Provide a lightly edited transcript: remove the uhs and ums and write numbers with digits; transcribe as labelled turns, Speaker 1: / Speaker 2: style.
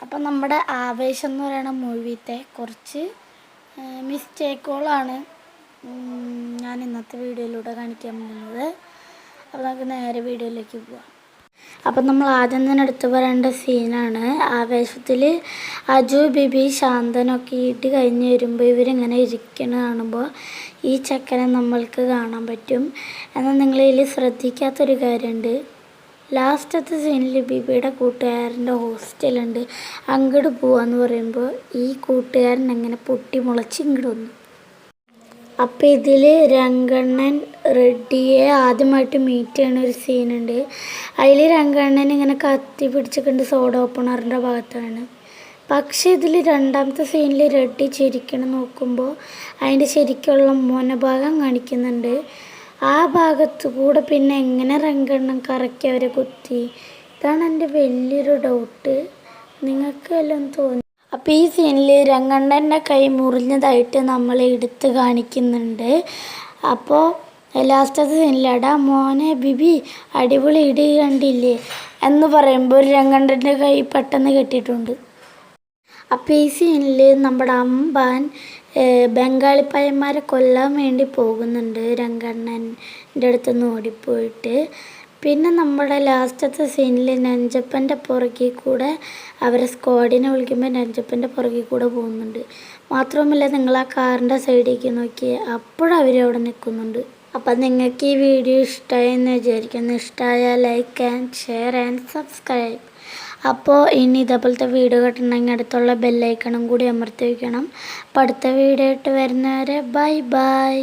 Speaker 1: അപ്പം നമ്മുടെ ആവേശം എന്ന് പറയുന്ന മൂവിത്തെ കുറച്ച് മിസ്റ്റേക്കുകളാണ് ഞാൻ ഇന്നത്തെ വീഡിയോയിലൂടെ കാണിക്കാൻ പോകുന്നത്. അപ്പോൾ നമുക്ക് നേരെ വീഡിയോയിലേക്ക് പോവാം. അപ്പം നമ്മൾ ആദ്യം തന്നെ എടുത്തു പറയേണ്ട സീനാണ് ആവേശത്തിൽ അജു ബിബി ശാന്തനൊക്കെ ഇട്ട് കഴിഞ്ഞ് വരുമ്പോൾ ഇവരിങ്ങനെ ഇരിക്കണ കാണുമ്പോൾ ഈ ചെക്കനെ നമ്മൾക്ക് കാണാൻ പറ്റും. എന്നാൽ നിങ്ങളിതിൽ ശ്രദ്ധിക്കാത്തൊരു കാര്യമുണ്ട്. ലാസ്റ്റത്തെ സീനിൽ ബിബിയുടെ കൂട്ടുകാരൻ്റെ ഹോസ്റ്റലുണ്ട്, അങ്ങോട്ട് പോവാന്ന് പറയുമ്പോൾ ഈ കൂട്ടുകാരൻ അങ്ങനെ പൊട്ടി മുളച്ച് ഇങ്ങോട്ട് വന്നു. അപ്പം ഇതിൽ രംഗണ്ണൻ റെഡ്ഡിയെ ആദ്യമായിട്ട് മീറ്റ് ചെയ്യണ ഒരു സീനുണ്ട്. അതിൽ രംഗണ്ണൻ ഇങ്ങനെ കത്തി പിടിച്ചിട്ടുണ്ട് സോഡ ഓപ്പണറിൻ്റെ ഭാഗത്താണ്. പക്ഷേ ഇതിൽ രണ്ടാമത്തെ സീനിൽ റെഡ്ഡി ചിരിക്കണം നോക്കുമ്പോൾ അതിൻ്റെ ശരിക്കുള്ള മോനഭാഗം കാണിക്കുന്നുണ്ട്. ആ ഭാഗത്തു കൂടെ പിന്നെ എങ്ങനെ രംഗണ്ണൻ കറക്കി അവരെ കുത്തി? ഇതാണ് എൻ്റെ വലിയൊരു ഡൗട്ട്. നിങ്ങൾക്ക് വല്ലതും തോന്നി? അപ്പോൾ ഈ സീനിൽ രംഗണ്ണൻ്റെ കൈ മുറിഞ്ഞതായിട്ട് നമ്മൾ എടുത്ത് കാണിക്കുന്നുണ്ട്. അപ്പോൾ ലാസ്റ്റത്തെ സീനിലടാ മോനെ ബിബി അടിപൊളി ഇടി കണ്ടില്ലേ എന്ന് പറയുമ്പോൾ രംഗണ്ണൻ്റെ കൈ പെട്ടെന്ന് കെട്ടിയിട്ടുണ്ട്. അപ്പോൾ ഈ സീനിൽ നമ്മുടെ അമ്പാൻ ബംഗാളി പയ്യന്മാരെ കൊല്ലാൻ വേണ്ടി പോകുന്നുണ്ട് രംഗണ്ണൻ്റെ അടുത്തുനിന്ന് ഓടിപ്പോയിട്ട്. പിന്നെ നമ്മുടെ ലാസ്റ്റത്തെ സീനിൽ നെഞ്ചപ്പൻ്റെ പുറകിൽ കൂടെ അവരെ സ്ക്വാഡിനെ വിളിക്കുമ്പോൾ നെഞ്ചപ്പൻ്റെ പുറകിൽ കൂടെ പോകുന്നുണ്ട്. മാത്രവുമല്ല നിങ്ങൾ ആ കാറിൻ്റെ സൈഡിലേക്ക് നോക്കിയേ, അപ്പോഴവർ അവിടെ നിൽക്കുന്നുണ്ട്. അപ്പം നിങ്ങൾക്ക് ഈ വീഡിയോ ഇഷ്ടമായെന്ന് വിചാരിക്കുന്നു. ഇഷ്ടമായാൽ like and share and subscribe. അപ്പോൾ ഇനി ഇതേപോലത്തെ വീഡിയോ കിട്ടണമെങ്കിൽ അടുത്തുള്ള ബെല്ലൈക്കണും കൂടി അമർത്തി വയ്ക്കണം. അപ്പോൾ അടുത്ത വീഡിയോ ആയിട്ട് വരുന്നവരെ ബൈ ബൈ.